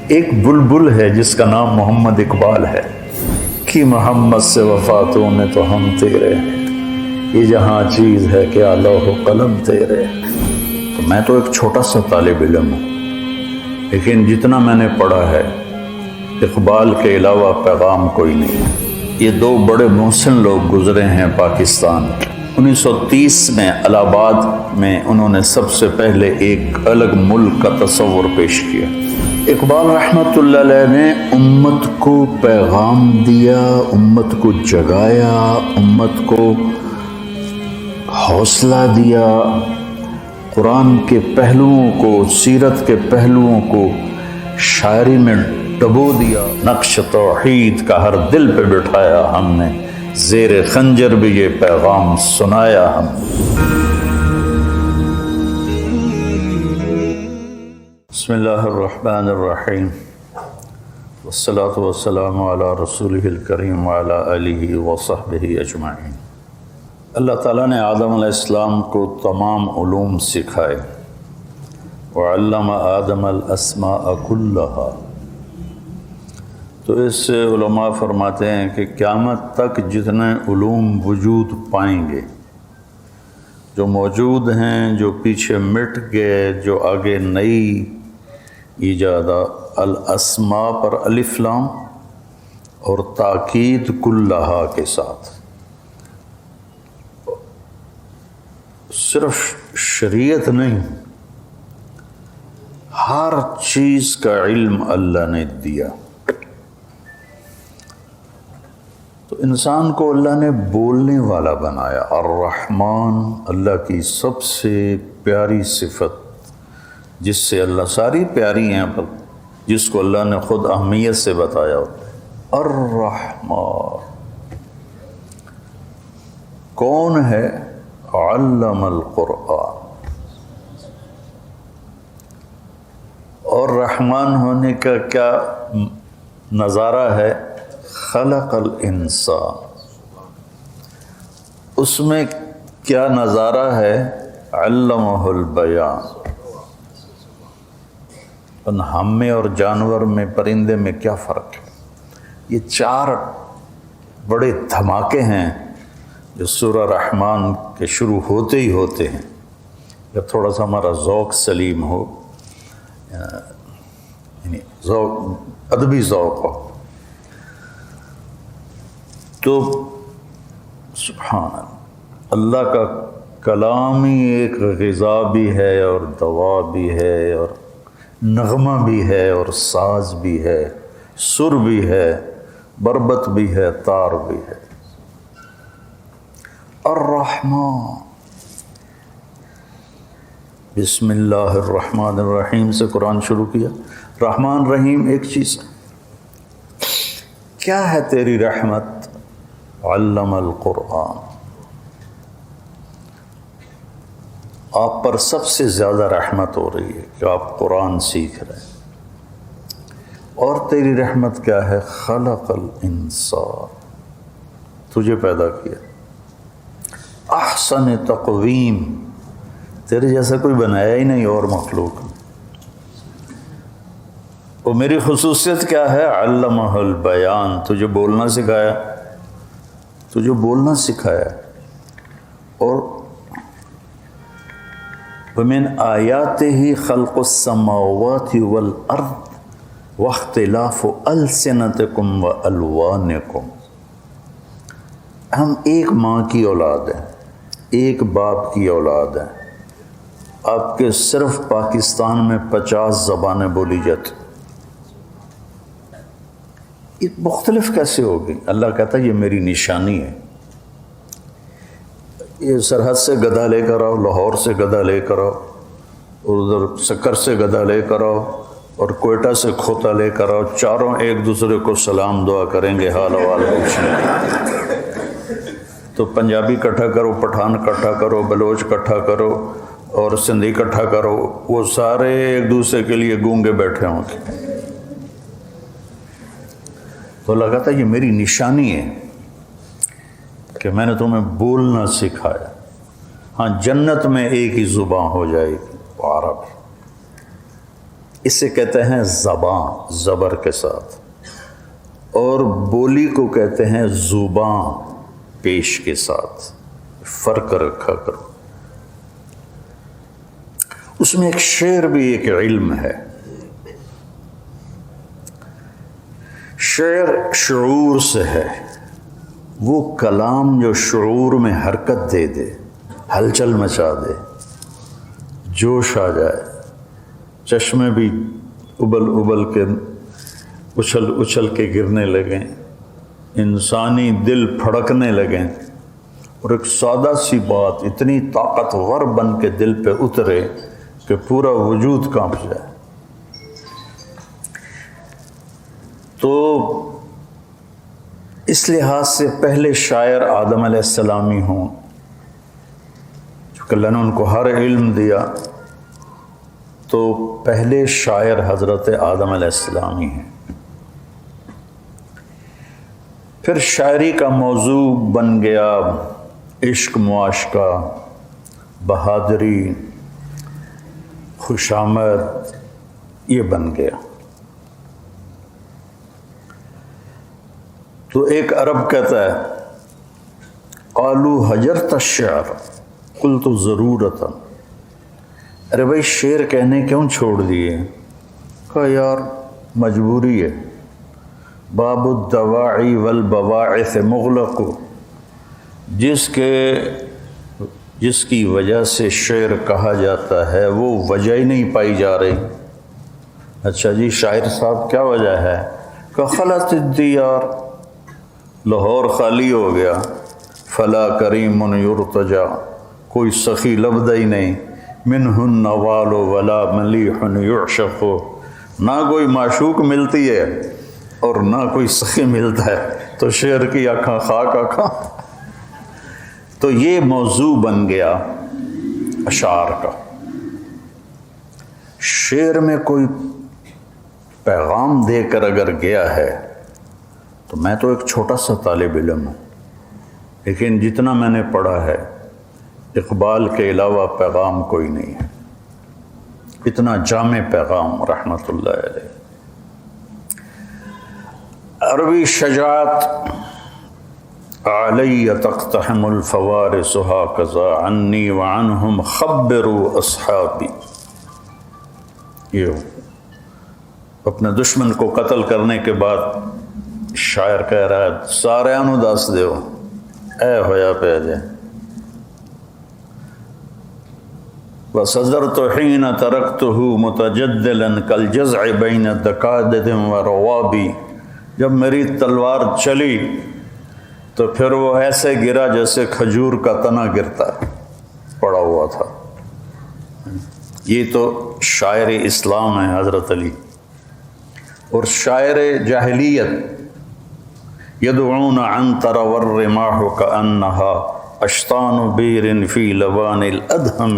ایک بلبل ہے جس کا نام محمد اقبال ہے کہ محمد سے وفاتوں میں تو ہم تیرے ہیں، یہ جہاں چیز ہے کیا لوح و قلم تیرے ہیں۔ تو میں تو ایک چھوٹا سا طالب علم ہوں، لیکن جتنا میں نے پڑھا ہے اقبال کے علاوہ پیغام کوئی نہیں۔ یہ دو بڑے محسن لوگ گزرے ہیں پاکستان کے۔ 1930 میں الہ آباد میں انہوں نے سب سے پہلے ایک الگ ملک کا تصور پیش کیا۔ اقبال رحمۃ اللہ علیہ نے امت کو پیغام دیا، امت کو جگایا، امت کو حوصلہ دیا، قرآن کے پہلوؤں کو، سیرت کے پہلوؤں کو شاعری میں ڈبو دیا۔ نقش توحید کا ہر دل پہ بٹھایا ہم نے، زیر خنجر بھی یہ پیغام سنایا ہم۔ بسم اللہ الرحمن الرحیم، والصلاة والسلام علی رسولہ الکریم وعلی آلہ وصحبہ اجمعین۔ اللہ تعالیٰ نے آدم علیہ السلام کو تمام علوم سکھائے، وعلم آدم الاسماء کلہا۔ تو اس سے علماء فرماتے ہیں کہ قیامت تک جتنے علوم وجود پائیں گے، جو موجود ہیں، جو پیچھے مٹ گئے، جو آگے نئی ایجادہ، الاسماء پر الف لام اور تاکید کلہا کے ساتھ، صرف شریعت نہیں، ہر چیز کا علم اللہ نے دیا۔ تو انسان کو اللہ نے بولنے والا بنایا۔ الرحمن اللہ کی سب سے پیاری صفت، جس سے اللہ ساری پیاری ہیں، پر جس کو اللہ نے خود اہمیت سے بتایا ہوتا ہے۔ الرحمن کون ہے؟ علم القرآن۔ اور رحمان ہونے کا کیا نظارہ ہے؟ خلق الانسان۔ اس میں کیا نظارہ ہے؟ علمہ البیان۔ ہم میں اور جانور میں، پرندے میں کیا فرق ہے؟ یہ چار بڑے دھماکے ہیں جو سورہ رحمان کے شروع ہوتے ہی ہوتے ہیں۔ جب تھوڑا سا ہمارا ذوق سلیم ہو، یعنی ذوق، ادبی ذوق ہو، تو سبحان اللہ کا کلام ہی ایک غذا بھی ہے اور دوا بھی ہے اور نغمہ بھی ہے اور ساز بھی ہے، سر بھی ہے، بربط بھی ہے، تار بھی ہے۔ الرحمن، بسم اللہ الرحمن الرحیم سے قرآن شروع کیا۔ رحمان رحیم ایک چیز ہے۔ کیا ہے تیری رحمت؟ علم القرآن۔ آپ پر سب سے زیادہ رحمت ہو رہی ہے کہ آپ قرآن سیکھ رہے ہیں۔ اور تیری رحمت کیا ہے؟ خلق الانسان، تجھے پیدا کیا احسن تقویم، تیرے جیسا کوئی بنایا ہی نہیں اور مخلوق۔ اور میری خصوصیت کیا ہے؟ علمہ البیان، تجھے بولنا سکھایا، تجھے بولنا سکھایا۔ اور وَمِنْ آيَاتِهِ خَلْقُ السَّمَاوَاتِ وَالْأَرْضِ وَاخْتِلَافُ أَلْسِنَتِكُمْ وَأَلْوَانِكُمْ۔ ہم ایک ماں کی اولاد ہیں، ایک باپ کی اولاد ہیں۔ آپ کے صرف پاکستان میں 50 زبانیں بولی جاتی، یہ مختلف کیسے ہوگی؟ اللہ کہتا ہے یہ میری نشانی ہے۔ یہ سرحد سے گدھا لے کر آؤ، لاہور سے گدھا لے کر آؤ، اور ادھر سکر سے گدھا لے کر آؤ، اور کوئٹہ سے کھوتا لے کر آؤ، چاروں ایک دوسرے کو سلام دعا کریں گے، حال حوال پوچھیں گے۔ تو پنجابی اکٹھا کرو، پٹھان اکٹھا کرو، بلوچ اکٹھا کرو اور سندھی اکٹھا کرو، وہ سارے ایک دوسرے کے لیے گونگے بیٹھے ہوں گے۔ تو اللہ کہتا ہے یہ میری نشانی ہے کہ میں نے تمہیں بولنا سکھایا۔ ہاں، جنت میں ایک ہی زبان ہو جائے گی، وہ عربی۔ اسے کہتے ہیں زبان زبر کے ساتھ، اور بولی کو کہتے ہیں زباں پیش کے ساتھ، فرق رکھا کرو۔ اس میں ایک شعر بھی ایک علم ہے۔ شعر شعور سے ہے، وہ کلام جو شعور میں حرکت دے دے، ہلچل مچا دے، جوش آ جائے، چشمے بھی ابل ابل کے اچھل اچھل کے گرنے لگیں، انسانی دل پھڑکنے لگیں، اور ایک سادہ سی بات اتنی طاقتور بن کے دل پہ اترے کہ پورا وجود کانپ جائے۔ تو اس لحاظ سے پہلے شاعر آدم علیہ السلام ہی ہوں، چونکہ اللہ نے ان کو ہر علم دیا، تو پہلے شاعر حضرت آدم علیہ السلام ہی ہیں۔ پھر شاعری کا موضوع بن گیا عشق، معاشقہ، بہادری، خوشامد، یہ بن گیا۔ تو ایک عرب کہتا ہے قالوا حجرت الشعر قلت ضرورتا، ارے بھائی شعر کہنے کیوں چھوڑ دیے؟ کہا یار مجبوری ہے، باب الدواعی والبواعث مغلق، جس کی وجہ سے شعر کہا جاتا ہے وہ وجہ ہی نہیں پائی جا رہی۔ اچھا جی شاعر صاحب کیا وجہ ہے؟ کہ خلت الدیار، لاہور خالی ہو گیا، فلا کریم یرتجا، کوئی سخی لبدہ ہی نہیں، منہ النوال ولا ملیح یعشق، نہ کوئی معشوق ملتی ہے اور نہ کوئی سخی ملتا ہے، تو شعر کی آنکھاں خاک آنکھاں۔ تو یہ موضوع بن گیا اشعار کا۔ شعر میں کوئی پیغام دے کر اگر گیا ہے، تو میں تو ایک چھوٹا سا طالب علم ہوں، لیکن جتنا میں نے پڑھا ہے اقبال کے علاوہ پیغام کوئی نہیں ہے، اتنا جامع پیغام رحمت اللہ علیہ۔ عربی شجاعت علی تقتحم الفوارس ہاکذا عنی وعنہم خبروا اصحابی، یہ اپنے دشمن کو قتل کرنے کے بعد شاعر کہہ رہا ہے سارے انو دس دیو اے ہویا پہ جائے، وَصَدَرْتُ حِينَ تَرَكْتُهُ مُتَجَدِّلًا كَالْجَزْعِ بَيْنَ دَكَادِدٍ وَرَوَابِ، جب میری تلوار چلی تو پھر وہ ایسے گرا جیسے کھجور کا تنا گرتا ہے، پڑا ہوا تھا۔ یہ تو شاعر اسلام ہے حضرت علی۔ اور شاعر جاہلیت یدعون عنتر والرماح كأنها اشطان بیر فی لبان الادہم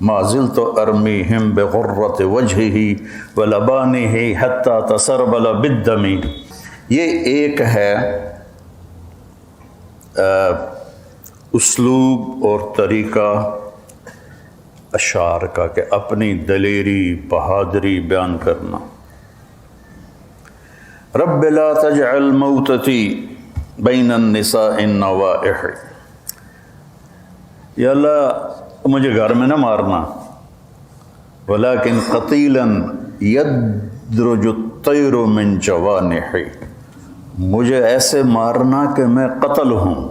ما زلت ارمیہم بغرۃ وجہہ ولبانہ حتی تسربل بالدم۔ یہ ایک ہے اسلوب اور طریقہ اشعار کا کہ اپنی دلیری بہادری بیان کرنا۔ رب لا تجعل موتتی بین النساء النوائح، یا اللہ مجھے گھر میں نہ مارنا، ولیکن قتیلا یدرج الطیر من جوانحی، مجھے ایسے مارنا کہ میں قتل ہوں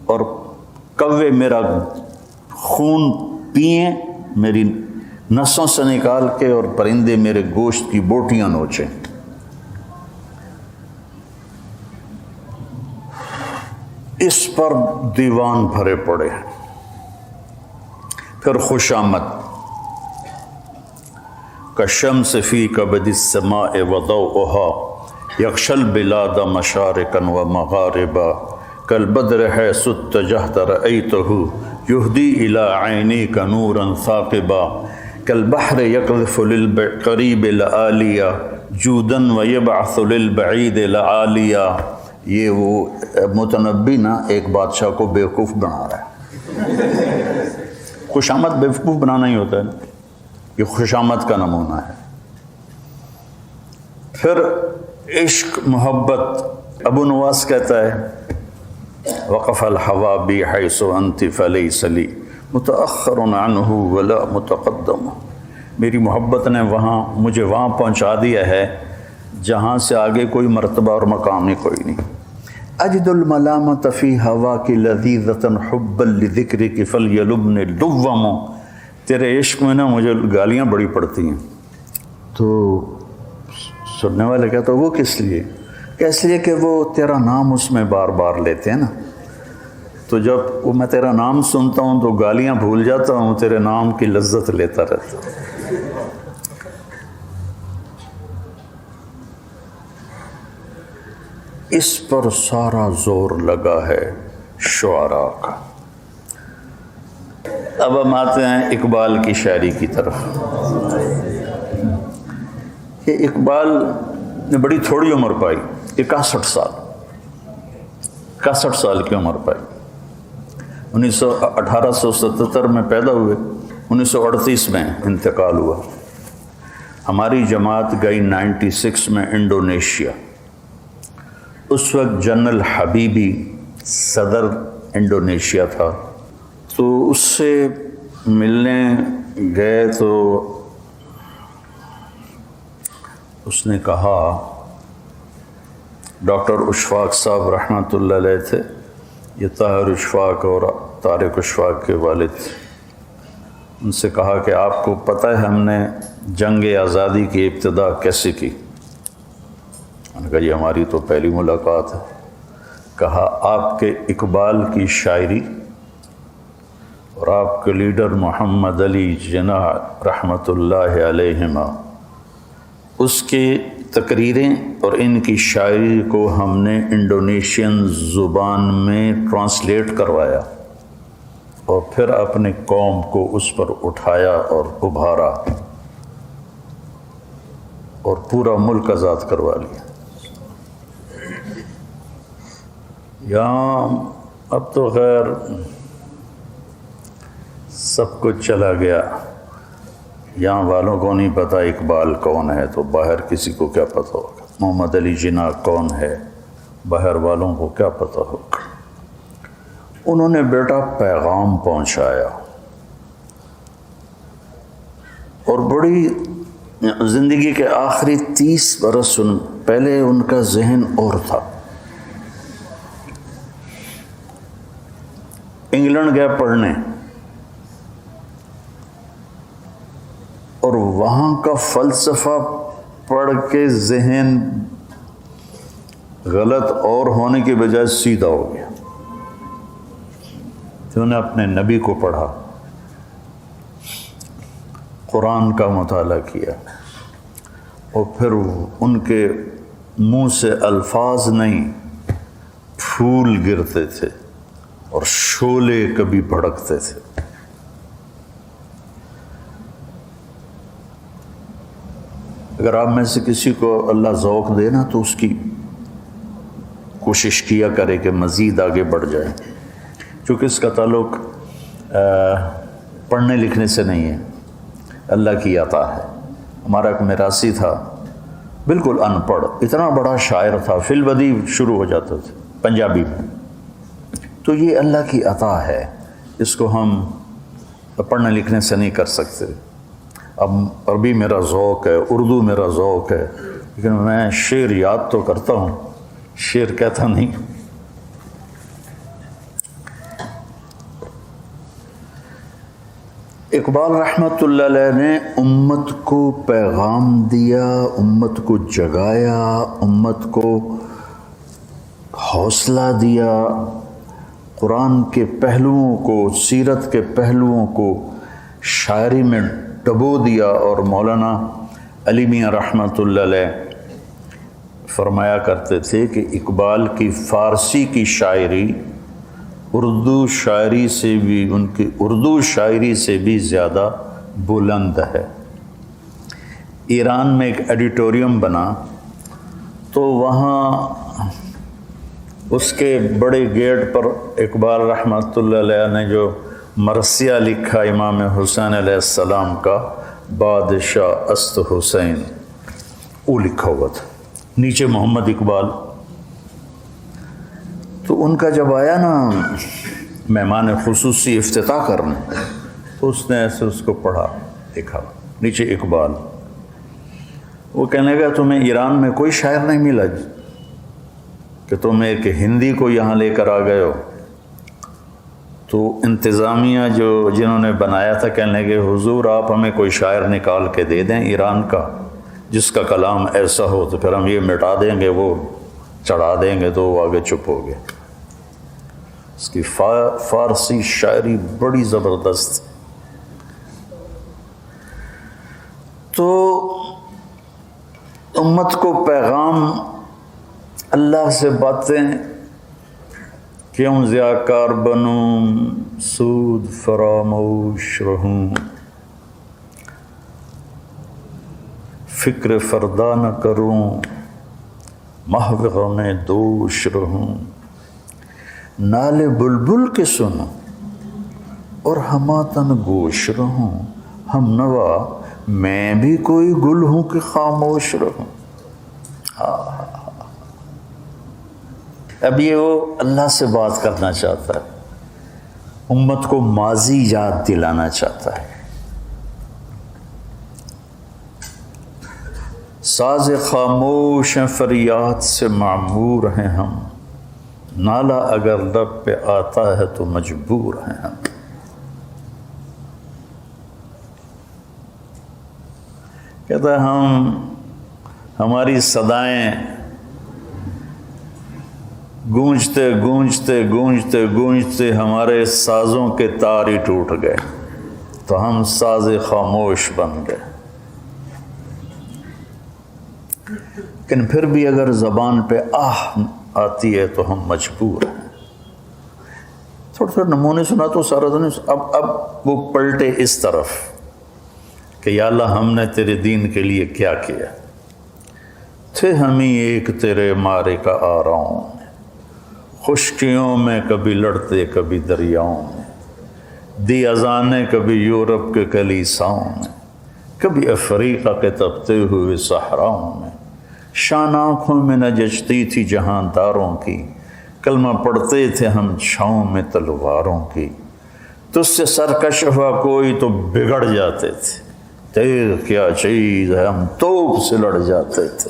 اور کوے میرا خون پئیں، میری نسوں سے نکال کے، اور پرندے میرے گوشت کی بوٹیاں نوچیں۔ اس پر دیوان بھرے پڑے ہیں۔ پھر خوشامد، کالشمس فی کبد السماء وضوءها یغشی البلاد مشارقا ومغاربا کالبدر حیث اتجہت رأیتہ یہدی الی عینیک نورا ثاقبا کالبحر یقذف للقریب لآلیا جودا ویبعث للبعید لعالیا۔ یہ وہ متنبی نا ایک بادشاہ کو بیوقوف بنا رہا ہے۔ خوشامد بیوقوف بنانا ہی ہوتا ہے، یہ خوشامد کا نمونہ ہے۔ پھر عشق محبت، ابو نواس کہتا ہے وقف الحوا بی حیث انت فلیس لی متأخر عنہ ولا متقدم، میری محبت نے مجھے وہاں پہنچا دیا ہے جہاں سے آگے کوئی مرتبہ اور مقام نہیں، کوئی نہیں۔ اجد الملامت فی ہوا کی لذیذۃ حبا لذکرک فلیلبنی لوم، تیرے عشق میں نا مجھے گالیاں بڑی پڑتی ہیں۔ تو سننے والے کہتا وہ کس لیے؟ کہ اس لیے کہ وہ تیرا نام اس میں بار بار لیتے ہیں نا، تو جب میں تیرا نام سنتا ہوں تو گالیاں بھول جاتا ہوں، تیرے نام کی لذت لیتا رہتا ہوں۔ اس پر سارا زور لگا ہے شعراء کا۔ اب ہم آتے ہیں اقبال کی شاعری کی طرف۔ یہ اقبال نے بڑی تھوڑی عمر پائی، 61 سال، 61 سال کی عمر پائی۔ 1877 میں پیدا ہوئے، 1938 میں انتقال ہوا۔ ہماری جماعت گئی 96 میں انڈونیشیا۔ اس وقت جنرل حبیبی صدر انڈونیشیا تھا، تو اس سے ملنے گئے تو اس نے کہا، ڈاکٹر اشفاق صاحب رحمۃ اللہ علیہ تھے، یہ طاہر اشفاق اور طارق اشفاق کے والد، ان سے کہا کہ آپ کو پتہ ہے ہم نے جنگ آزادی کی ابتدا کیسے کی؟ میں نے کہا یہ ہماری تو پہلی ملاقات ہے۔ کہا آپ کے اقبال کی شاعری اور آپ کے لیڈر محمد علی جناح رحمۃ اللہ علیہما، اس کی تقریریں اور ان کی شاعری کو ہم نے انڈونیشین زبان میں ٹرانسلیٹ کروایا اور پھر اپنے قوم کو اس پر اٹھایا اور ابھارا اور پورا ملک آزاد کروا لیا۔ یہاں اب تو خیر سب کچھ چلا گیا، یہاں والوں کو نہیں پتہ اقبال کون ہے، تو باہر کسی کو کیا پتہ ہوگا؟ محمد علی جناح کون ہے، باہر والوں کو کیا پتہ ہوگا؟ انہوں نے بیٹا پیغام پہنچایا، اور بڑی زندگی کے آخری 30 برس پہلے ان کا ذہن اور تھا۔ انگلینڈ گئے پڑھنے، اور وہاں کا فلسفہ پڑھ کے ذہن غلط اور ہونے کے بجائے سیدھا ہو گیا۔ تو انہوں نے اپنے نبی کو پڑھا، قرآن کا مطالعہ کیا، اور پھر ان کے منہ سے الفاظ نہیں، پھول گرتے تھے اور شعلے کبھی بھڑکتے تھے۔ اگر آپ میں سے کسی کو اللہ ذوق دے نا تو اس کی کوشش کیا کرے کہ مزید آگے بڑھ جائے، چونکہ اس کا تعلق پڑھنے لکھنے سے نہیں ہے، اللہ کی عطا ہے۔ ہمارا ایک میراثی تھا، بالکل ان پڑھ، اتنا بڑا شاعر تھا، فی البدیع شروع ہو جاتا تھا پنجابی میں۔ تو یہ اللہ کی عطا ہے، اس کو ہم پڑھنے لکھنے سے نہیں کر سکتے۔ اب عربی میرا ذوق ہے، اردو میرا ذوق ہے، لیکن میں شعر یاد تو کرتا ہوں، شعر کہتا نہیں۔ اقبال رحمۃ اللہ علیہ نے امت کو پیغام دیا، امت کو جگایا، امت کو حوصلہ دیا، قرآن کے پہلوؤں کو، سیرت کے پہلوؤں کو شاعری میں ڈبو دیا۔ اور مولانا علی میاں رحمۃ اللہ علیہ فرمایا کرتے تھے کہ اقبال کی فارسی کی شاعری اردو شاعری سے بھی، ان کی اردو شاعری سے بھی زیادہ بلند ہے۔ ایران میں ایک ایڈیٹوریم بنا تو وہاں اس کے بڑے گیٹ پر اقبال رحمۃ اللہ علیہ نے جو مرثیہ لکھا امام حسین علیہ السلام کا، بادشاہ است حسین، وہ لکھا ہوا تھا، نیچے محمد اقبال۔ تو ان کا جب آیا نا مہمان خصوصی افتتاح کرنے، تو اس نے ایسے اس کو پڑھا، دیکھا نیچے اقبال۔ وہ کہنے لگا تمہیں ایران میں کوئی شاعر نہیں ملا کہ تم ایک ہندی کو یہاں لے کر آ گئے ہو؟ تو انتظامیہ جنہوں نے بنایا تھا کہنے لگے حضور آپ ہمیں کوئی شاعر نکال کے دے دیں ایران کا جس کا کلام ایسا ہو، تو پھر ہم یہ مٹا دیں گے، وہ چڑھا دیں گے۔ تو وہ آگے چپ ہو گئے۔ اس کی فارسی شاعری بڑی زبردست۔ تو امت کو پیغام اللہ سے باتیں، کیوں ضیاءکار بنوں سود فراموش رہوں، فکر فردا نہ کروں محو غم دوش رہوں، نالے بلبل کے سنوں اور ہماتن گوش رہوں، ہم نوا میں بھی کوئی گل ہوں کہ خاموش رہوں۔ اب یہ وہ اللہ سے بات کرنا چاہتا ہے، امت کو ماضی یاد دلانا چاہتا ہے۔ ساز خاموش ہیں فریاد سے معمور ہیں ہم، نالا اگر لب پہ آتا ہے تو مجبور ہیں ہم۔ کہتا ہے ہماری صدائیں گونجتے گونجتے گونجتے گونجتے ہمارے سازوں کے تار ہی ٹوٹ گئے، تو ہم ساز خاموش بن گئے۔ لیکن پھر بھی اگر زبان پہ آہ آتی ہے تو ہم مجبور ہیں۔ تھوڑے تھوڑے نمونے سنا تو سارا دن، اب وہ پلٹے اس طرف کہ یا اللہ ہم نے تیرے دین کے لیے کیا کیا، تھے ہم ہی ایک تیرے مارے کا آراؤں میں، خشکیوں میں کبھی لڑتے کبھی دریاؤں میں، دی اذانیں کبھی یورپ کے کلیساؤں میں، کبھی افریقہ کے تپتے ہوئے صحراؤں میں، شان آنکھوں میں نہ جچتی تھی جہاں داروں کی، کلمہ پڑھتے تھے ہم چھاؤں میں تلواروں کی، تجھ سے سرکشفہ کوئی تو بگڑ جاتے تھے، تیر کیا چیز ہے ہم توپ سے لڑ جاتے تھے،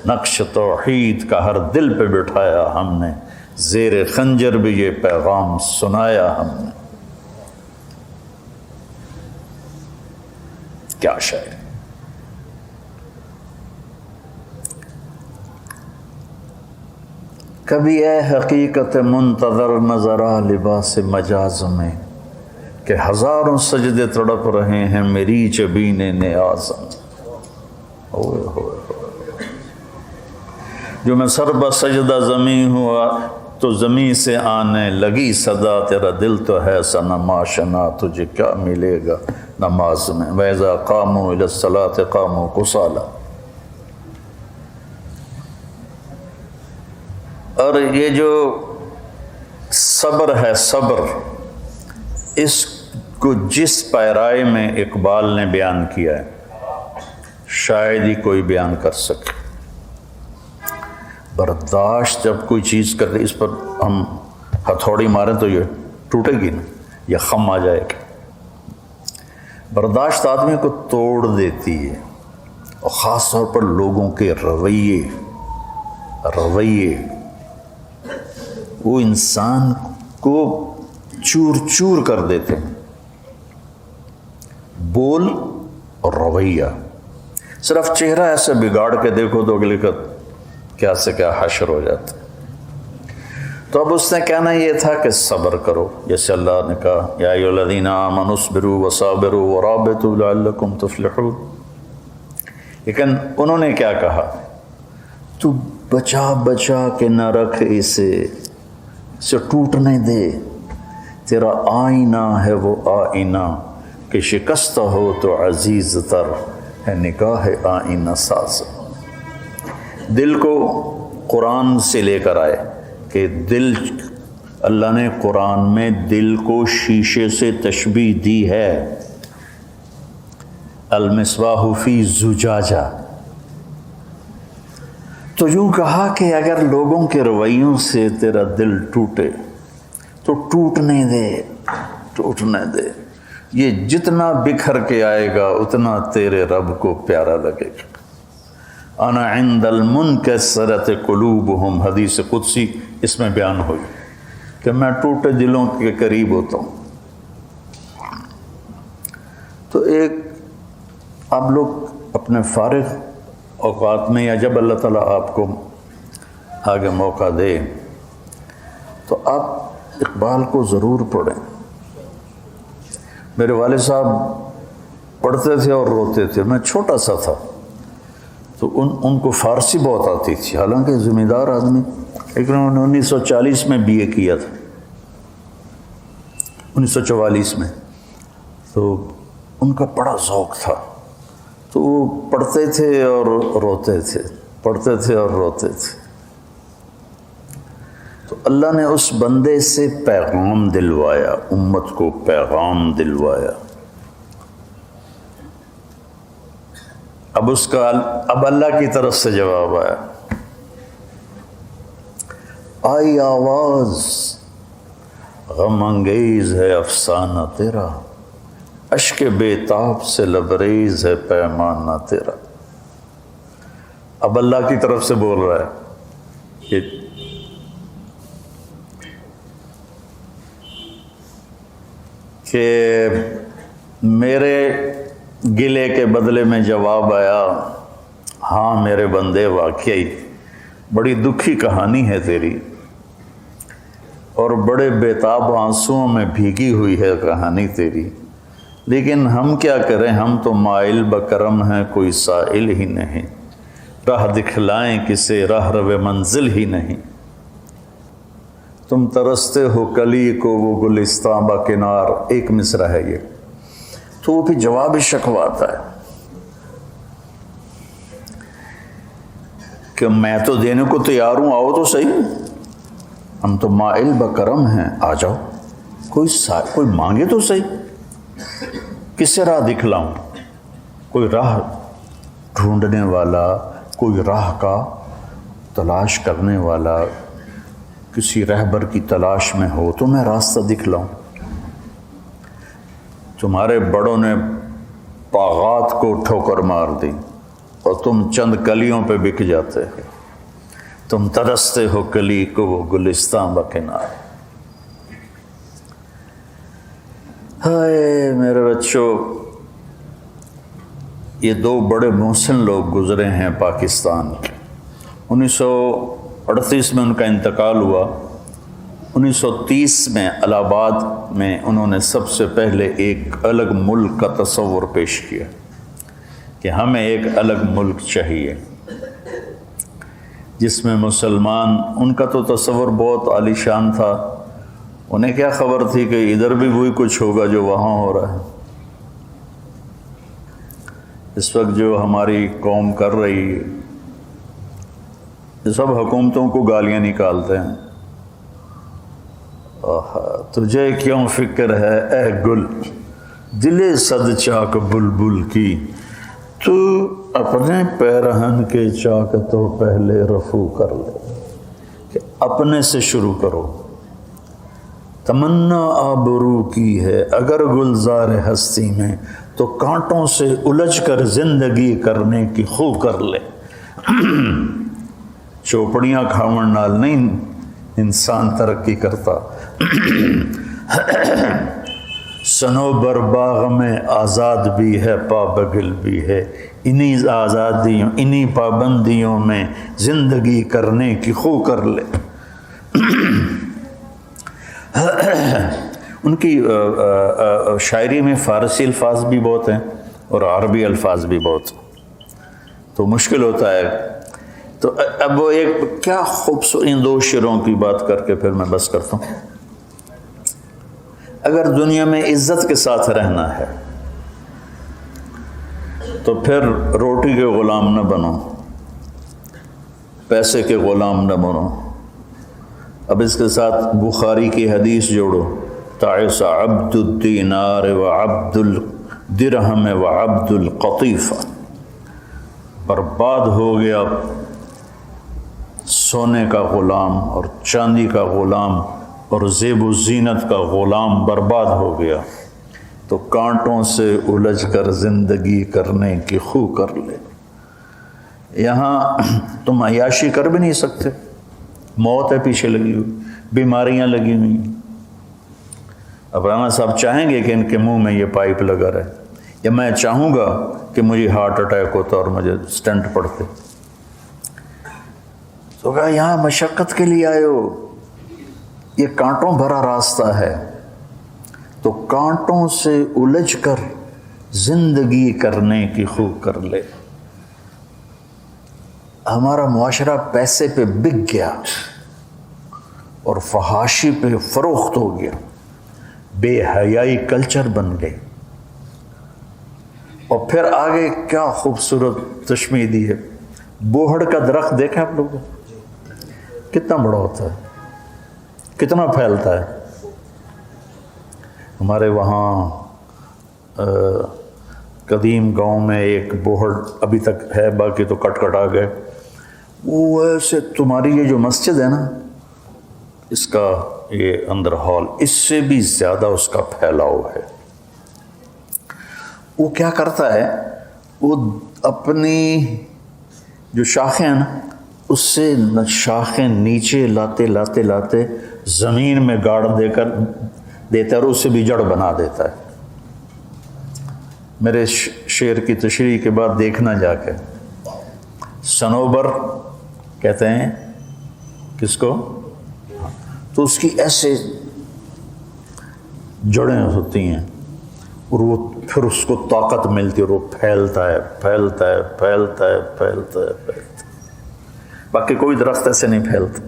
نقش توحید کا ہر دل پہ بٹھایا ہم نے، زیر خنجر بھی یہ پیغام سنایا ہم نے۔ کیا شاعر! کبھی اے حقیقت منتظر نظر آ لباس مجاز میں، کہ ہزاروں سجدے تڑپ رہے ہیں میری جبین نیاز میں۔ جو میں سر بسجدہ زمیں ہوا تو زمیں سے آنے لگی صدا، تیرا دل تو ہے صنم آشنا، تجھے کیا ملے گا نماز میں۔ وَإِذَا قَامُوا إِلَى الصَّلَاةِ قَامُوا كُسَالَىٰ۔ اور یہ جو صبر ہے، صبر، اس کو جس پیرائے میں اقبال نے بیان کیا ہے شاید ہی کوئی بیان کر سکے۔ برداشت جب کوئی چیز کر رہی، اس پر ہم ہتھوڑی ماریں تو یہ ٹوٹے گی نا، یا خم آ جائے گا۔ برداشت آدمی کو توڑ دیتی ہے، اور خاص طور پر لوگوں کے رویے وہ انسان کو چور چور کر دیتے ہیں۔ بول اور رویہ، صرف چہرہ ایسے بگاڑ کے دیکھو تو اگلے کا کیا سے کیا حشر ہو جاتا ہے۔ تو اب اس نے کہنا یہ تھا کہ صبر کرو، جیسے اللہ نے کہا یا ایھا الذین آمنوا اصبروا وصابروا ورابطوا لعلکم تفلحون۔ لیکن انہوں نے کیا کہا؟ تو بچا بچا کے نہ رکھ اسے ٹوٹنے دے، تیرا آئینہ ہے وہ آئینہ کہ شکستہ ہو تو عزیز تر ہے نگاہ آئینہ ساز۔ دل کو قرآن سے لے کر آئے کہ دل، اللہ نے قرآن میں دل کو شیشے سے تشبیہ دی ہے۔ المصباح فی زجاجہ، تو یوں کہا کہ اگر لوگوں کے رویوں سے تیرا دل ٹوٹے تو ٹوٹنے دے، یہ جتنا بکھر کے آئے گا اتنا تیرے رب کو پیارا لگے گا۔ انا عند المنکسرۃ قلوبہم، حدیث قدسی اس میں بیان ہوئی کہ میں ٹوٹے دلوں کے قریب ہوتا ہوں۔ تو ایک آپ لوگ اپنے فارغ اوقات میں یا جب اللہ تعالیٰ آپ کو آگے موقع دے تو آپ اقبال کو ضرور پڑھیں۔ میرے والد صاحب پڑھتے تھے اور روتے تھے، میں چھوٹا سا تھا تو ان کو فارسی بہت آتی تھی، حالانکہ ذمہ دار آدمی، لیکن انہوں نے 1940 میں BA کیا تھا، 1944 میں، تو ان کا بڑا ذوق تھا، تو وہ پڑھتے تھے اور روتے تھے، پڑھتے تھے اور روتے تھے۔ تو اللہ نے اس بندے سے پیغام دلوایا، امت کو پیغام دلوایا۔ اب اللہ کی طرف سے جواب آیا، آئی آواز غم انگیز ہے افسانہ تیرا، اشک بے تاب سے لبریز ہے پیمانہ تیرا۔ اب اللہ کی طرف سے بول رہا ہے کہ میرے گلے کے بدلے میں جواب آیا، ہاں میرے بندے واقعی بڑی دکھی کہانی ہے تیری، اور بڑے بےتاب آنسوؤں میں بھیگی ہوئی ہے کہانی تیری، لیکن ہم کیا کریں، ہم تو مائل بکرم ہیں، کوئی سائل ہی نہیں، راہ دکھلائیں کسے راہ رو منزل ہی نہیں، تم ترستے ہو کلی کو وہ گلستاں با کنار۔ ایک مصرع ہے یہ، تو وہ پھر جواب شکوہ آتا ہے کہ میں تو دینے کو تیار ہوں، آؤ تو صحیح، ہم تو مائل بکرم ہیں، آ جاؤ، کوئی مانگے تو صحیح، کسے راہ دکھلاؤں، کوئی راہ ڈھونڈنے والا، کوئی راہ کا تلاش کرنے والا، کسی رہبر کی تلاش میں ہو تو میں راستہ دکھلاؤں۔ تمہارے بڑوں نے باغات کو ٹھوکر مار دی اور تم چند کلیوں پہ بک جاتے ہو، تم ترستے ہو کلی کو وہ گلستاں بکنار۔ ہائے میرے بچوں، یہ دو بڑے محسن لوگ گزرے ہیں پاکستان کے۔ 1938 میں ان کا انتقال ہوا، 1930 میں الہ آباد میں انہوں نے سب سے پہلے ایک الگ ملک کا تصور پیش کیا کہ ہمیں ایک الگ ملک چاہیے جس میں مسلمان، ان کا تو تصور بہت عالی شان تھا، انہیں کیا خبر تھی کہ ادھر بھی وہی کچھ ہوگا جو وہاں ہو رہا ہے۔ اس وقت جو ہماری قوم کر رہی ہے، یہ سب حکومتوں کو گالیاں نکالتے ہیں، تجھے کیوں فکر ہے اے گل دل صد چاک بلبل کی، تو اپنے پیرہن کے چاک تو پہلے رفو کر لے، کہ اپنے سے شروع کرو۔ تمنا آبرو کی ہے اگر گلزار ہستی میں، تو کانٹوں سے الجھ کر زندگی کرنے کی خو کر لے۔ چوپڑیاں کھاون نال نہیں انسان ترقی کرتا، سنوبر باغ میں آزاد بھی ہے پابگل بھی ہے، انہی آزادیوں انہی پابندیوں میں زندگی کرنے کی خو کر لے۔ ان کی شاعری میں فارسی الفاظ بھی بہت ہیں اور عربی الفاظ بھی بہت، تو مشکل ہوتا ہے۔ تو اب وہ ایک کیا خوبصورت ان دو شعروں کی بات کر کے پھر میں بس کرتا ہوں۔ اگر دنیا میں عزت کے ساتھ رہنا ہے تو پھر روٹی کے غلام نہ بنو، پیسے کے غلام نہ بنو۔ اب اس کے ساتھ بخاری کی حدیث جوڑو، تعس عبد الدینار وعبد الدرہم وعبد القطیفہ، برباد ہو گیا سونے کا غلام اور چاندی کا غلام اور زیب و زینت کا غلام برباد ہو گیا تو کانٹوں سے الجھ کر زندگی کرنے کی خو کر لے۔ یہاں تم عیاشی کر بھی نہیں سکتے، موت ہے پیچھے لگی ہوئی، بیماریاں لگی ہوئی۔ اب رانا صاحب چاہیں گے کہ ان کے منہ میں یہ پائپ لگا رہے، یا میں چاہوں گا کہ مجھے ہارٹ اٹیک ہوتا اور مجھے سٹنٹ پڑتے؟ تو کہا یہاں مشقت کے لیے آئے ہو، یہ کانٹوں بھرا راستہ ہے، تو کانٹوں سے الجھ کر زندگی کرنے کی خو کر لے۔ ہمارا معاشرہ پیسے پہ بک گیا اور فحاشی پہ فروخت ہو گیا، بے حیائی کلچر بن گئی۔ اور پھر آگے کیا خوبصورت تشمیع دی ہے، بوہڑ کا درخت دیکھا آپ لوگوں، کتنا بڑا ہوتا ہے، کتنا پھیلتا ہے۔ ہمارے وہاں قدیم گاؤں میں ایک بوہڑ ابھی تک ہے، باقی تو کٹ کٹ آ گئے، وہ ایسے تمہاری یہ جو مسجد ہے نا، اس کا یہ اندر ہال، اس سے بھی زیادہ اس کا پھیلاؤ ہے۔ وہ کیا کرتا ہے، وہ اپنی جو شاخیں ہیں نا، اس سے شاخیں نیچے لاتے لاتے لاتے زمین میں گاڑ دے کر دیتا ہے اور اسے بھی جڑ بنا دیتا ہے۔ میرے شعر کی تشریح کے بعد دیکھنا جا کے، صنوبر کہتے ہیں کس کو، تو اس کی ایسے جڑیں ہوتی ہیں اور وہ پھر اس کو طاقت ملتی ہے اور وہ پھیلتا ہے پھیلتا ہے پھیلتا ہے پھیلتا ہے پھیلتا ہے، باقی کوئی درخت ایسے نہیں پھیلتا۔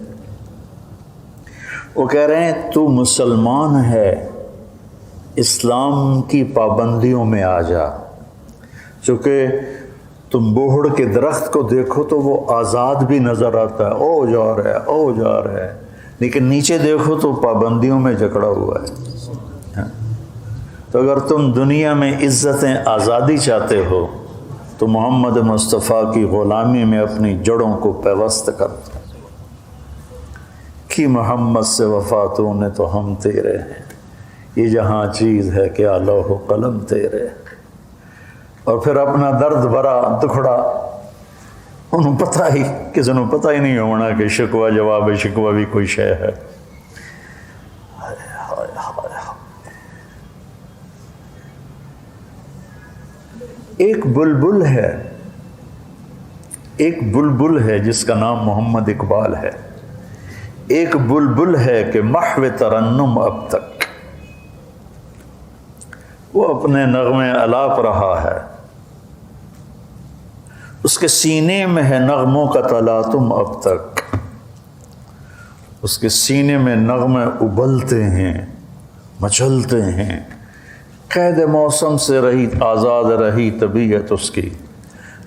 وہ کہہ رہے ہیں تو مسلمان ہے، اسلام کی پابندیوں میں آ جا، چونکہ تم بوہڑ کے درخت کو دیکھو تو وہ آزاد بھی نظر آتا ہے، او جا رہا ہے او جا رہا ہے، لیکن نیچے دیکھو تو پابندیوں میں جکڑا ہوا ہے۔ تو اگر تم دنیا میں عزتیں آزادی چاہتے ہو تو محمد مصطفیٰ کی غلامی میں اپنی جڑوں کو پیوست کر دو۔ کی محمد سے وفا تو نے تو ہم تیرے ہیں، یہ جہاں چیز ہے کیا لوح و قلم تیرے۔ اور پھر اپنا درد بھرا دکھڑا انہوں پتہ ہی کسی نے پتہ ہی نہیں ہونا کہ شکوہ جواب شکوہ بھی کوئی شے ہے۔ ایک بلبل ہے، ایک بلبل ہے جس کا نام محمد اقبال ہے، ایک بلبل ہے کہ محو ترنم اب تک وہ اپنے نغمے الاپ رہا ہے، اس کے سینے میں ہے نغموں کا تلاطم اب تک، اس کے سینے میں نغمے ابلتے ہیں مچلتے ہیں، قید موسم سے رہی آزاد رہی طبیعت اس کی،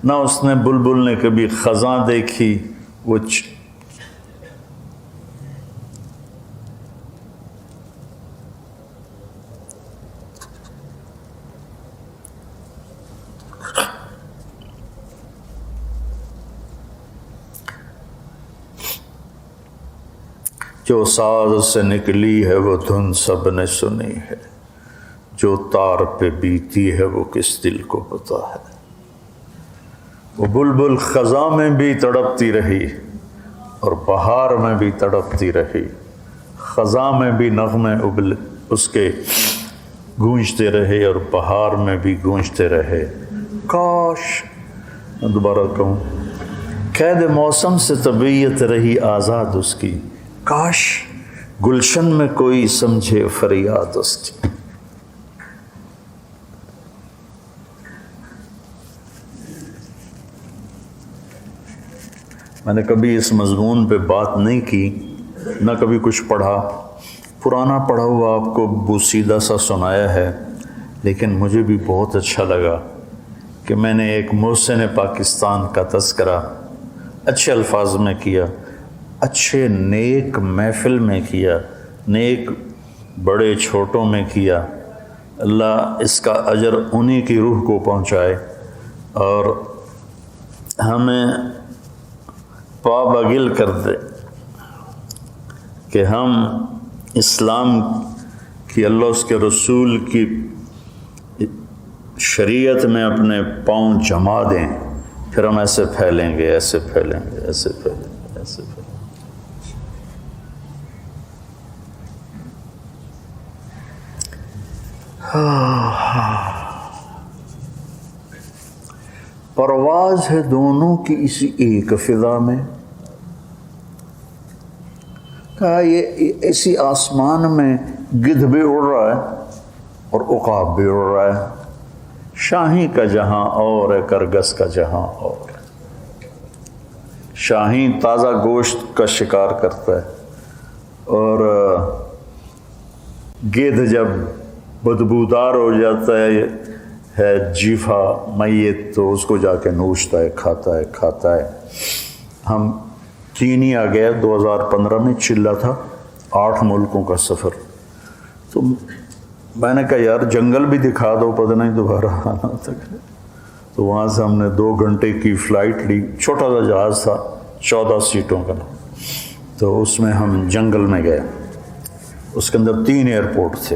نہ اس نے بلبل نے کبھی خزاں دیکھی، وہ جو ساز سے نکلی ہے وہ دھن سب نے سنی ہے، جو تار پہ بیتی ہے وہ کس دل کو پتا ہے۔ وہ بلبل خزاں میں بھی تڑپتی رہی اور بہار میں بھی تڑپتی رہی، خزاں میں بھی نغمے اس کے گونجتے رہے اور بہار میں بھی گونجتے رہے۔ کاش، میں دوبارہ کہوں، قید موسم سے طبیعت رہی آزاد اس کی، کاش گلشن میں کوئی سمجھے فریاد اس کی۔ میں نے کبھی اس مضمون پہ بات نہیں کی، نہ کبھی کچھ پڑھا، پرانا پڑھا ہوا آپ کو بوسیدہ سا سنایا ہے، لیکن مجھے بھی بہت اچھا لگا کہ میں نے ایک محسن پاکستان کا تذکرہ اچھے الفاظ میں کیا، اچھے نیک محفل میں کیا، نیک بڑے چھوٹوں میں کیا۔ اللہ اس کا اجر انہی کی روح کو پہنچائے اور ہمیں پابگل کر دے کہ ہم اسلام کی، اللہ اس کے رسول کی شریعت میں اپنے پاؤں جما دیں، پھر ہم ایسے پھیلیں گے، ایسے پھیلیں گے، ایسے پھیلیں گے، ایسے پھیلیں گے۔ پرواز ہے دونوں کی اسی ایک فضا میں، کہا یہ اسی آسمان میں گدھ بھی اڑ رہا ہے اور عقاب بھی اڑ رہا ہے، شاہی کا جہاں اور ہے، کرگس کا جہاں اور ہے۔ شاہین تازہ گوشت کا شکار کرتا ہے اور گدھ جب بدبودار ہو جاتا ہے جیفا میت تو اس کو جا کے نوچتا ہے، کھاتا ہے۔ ہم کینیا گئے 2015 میں، چلا تھا 8 ملکوں کا سفر، تو میں نے کہا یار جنگل بھی دکھا دو، پتہ نہیں دوبارہ آنا تک۔ تو وہاں سے ہم نے 2 گھنٹے کی فلائٹ لی، چھوٹا سا جہاز تھا 14 سیٹوں کا، تو اس میں ہم جنگل میں گئے۔ اس کے اندر 3 ایئرپورٹ تھے،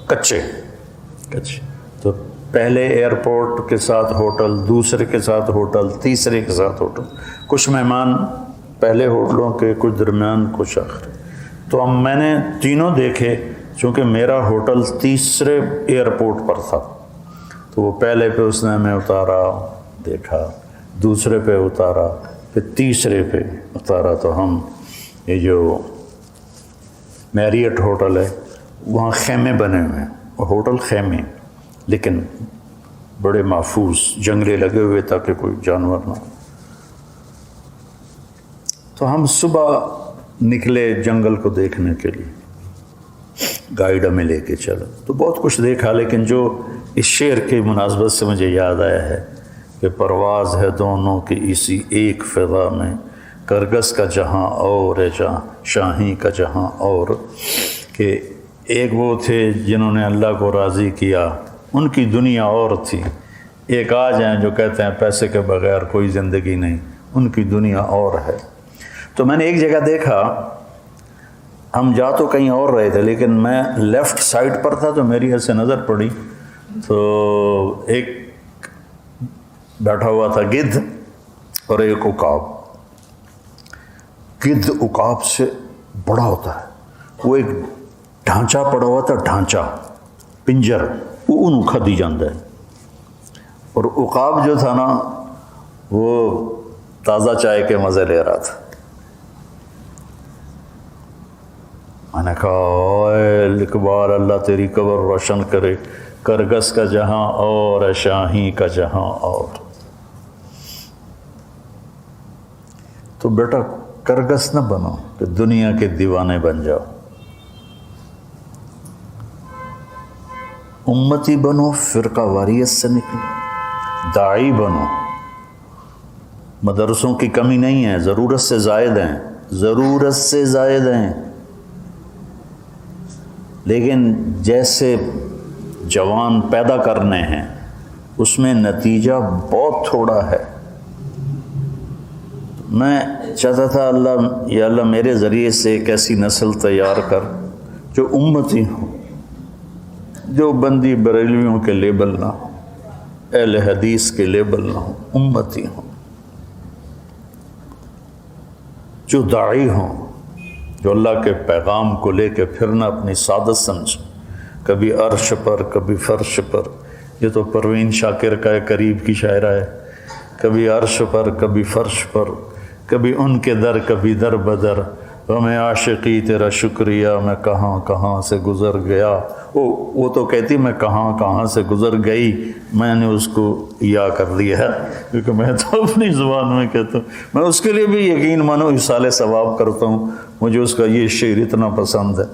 کچے۔ تو پہلے ایئرپورٹ کے ساتھ ہوٹل، دوسرے کے ساتھ ہوٹل، تیسرے کے ساتھ ہوٹل، کچھ مہمان پہلے ہوٹلوں کے، کچھ درمیان، کچھ آخر۔ تو میں نے تینوں دیکھے، چونکہ میرا ہوٹل تیسرے ایئرپورٹ پر تھا، تو وہ پہلے پہ اس نے ہمیں اتارا، دیکھا، دوسرے پہ اتارا، پھر تیسرے پہ اتارا۔ تو ہم یہ جو میریٹ ہوٹل ہے وہاں خیمے بنے ہوئے ہیں، وہ ہوٹل خیمے، لیکن بڑے محفوظ، جنگلے لگے ہوئے تاکہ کوئی جانور نہ۔ تو ہم صبح نکلے جنگل کو دیکھنے کے لیے، گائیڈ ہمیں لے کے چلا، تو بہت کچھ دیکھا، لیکن جو اس شعر کی مناسبت سے مجھے یاد آیا ہے کہ پرواز ہے دونوں کی اسی ایک فضا میں، کرگس کا جہاں اور ہے جہاں شاہی کا جہاں اور، کہ ایک وہ تھے جنہوں نے اللہ کو راضی کیا، ان کی دنیا اور تھی۔ ایک آج ہیں جو کہتے ہیں پیسے کے بغیر کوئی زندگی نہیں، ان کی دنیا اور ہے۔ تو میں نے ایک جگہ دیکھا، ہم جا تو کہیں اور رہے تھے لیکن میں لیفٹ سائڈ پر تھا، تو میری ایسے نظر پڑی، تو ایک بیٹھا ہوا تھا گدھ اور ایک عقاب۔ گدھ عقاب سے بڑا ہوتا ہے، وہ ایک ڈھانچہ پڑا ہوا تھا، ڈھانچہ، پنجر، وہ انہوں کھدی جاندہ ہے، اور عقاب جو تھا نا وہ تازہ چائے کے مزے لے رہا تھا۔ میں نے کہا اے اقبال، اللہ تیری قبر روشن کرے، کرگس کا جہاں اور ہے شاہی کا جہاں اور۔ تو بیٹا کرگس نہ بنو کہ دنیا کے دیوانے بن جاؤ، امتی بنو، فرقہ واریت سے نکلو، داعی بنو۔ مدرسوں کی کمی نہیں ہے، ضرورت سے زائد ہیں، ضرورت سے زائد ہیں، لیکن جیسے جوان پیدا کرنے ہیں اس میں نتیجہ بہت تھوڑا ہے۔ میں چاہتا تھا اللہ یا اللہ میرے ذریعے سے ایک ایسی نسل تیار کر جو امتی ہوں، جو بندی بریلویوں کے لیبل نہ ہو، اہل حدیث کے لیبل نہ ہو، امتی ہوں، جو داعی ہوں، جو اللہ کے پیغام کو لے کے پھرنا اپنی سعادت سمجھ، کبھی عرش پر کبھی فرش پر۔ یہ تو پروین شاکر کا ایک قریب کی شاعرہ ہے، کبھی عرش پر کبھی فرش پر، کبھی ان کے در کبھی در بدر، غم عاشقی تیرا شکریہ میں کہاں کہاں سے گزر گیا۔ وہ تو کہتی میں کہاں کہاں سے گزر گئی، میں نے اس کو یا کر لیا ہے، کیونکہ میں تو اپنی زبان میں کہتا ہوں، میں اس کے لیے بھی یقین مانو اصال ثواب کرتا ہوں، مجھے اس کا یہ شعر اتنا پسند ہے۔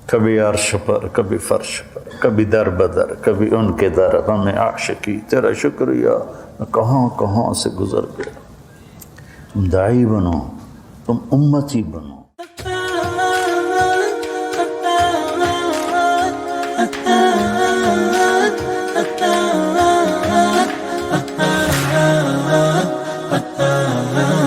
کبھی عرش پر کبھی فرش پر، کبھی در بدر کبھی ان کے در، غم عاشقی تیرا شکریہ میں کہاں کہاں سے گزر گیا۔ تم داعی بنو، تم امتی بنو۔ ah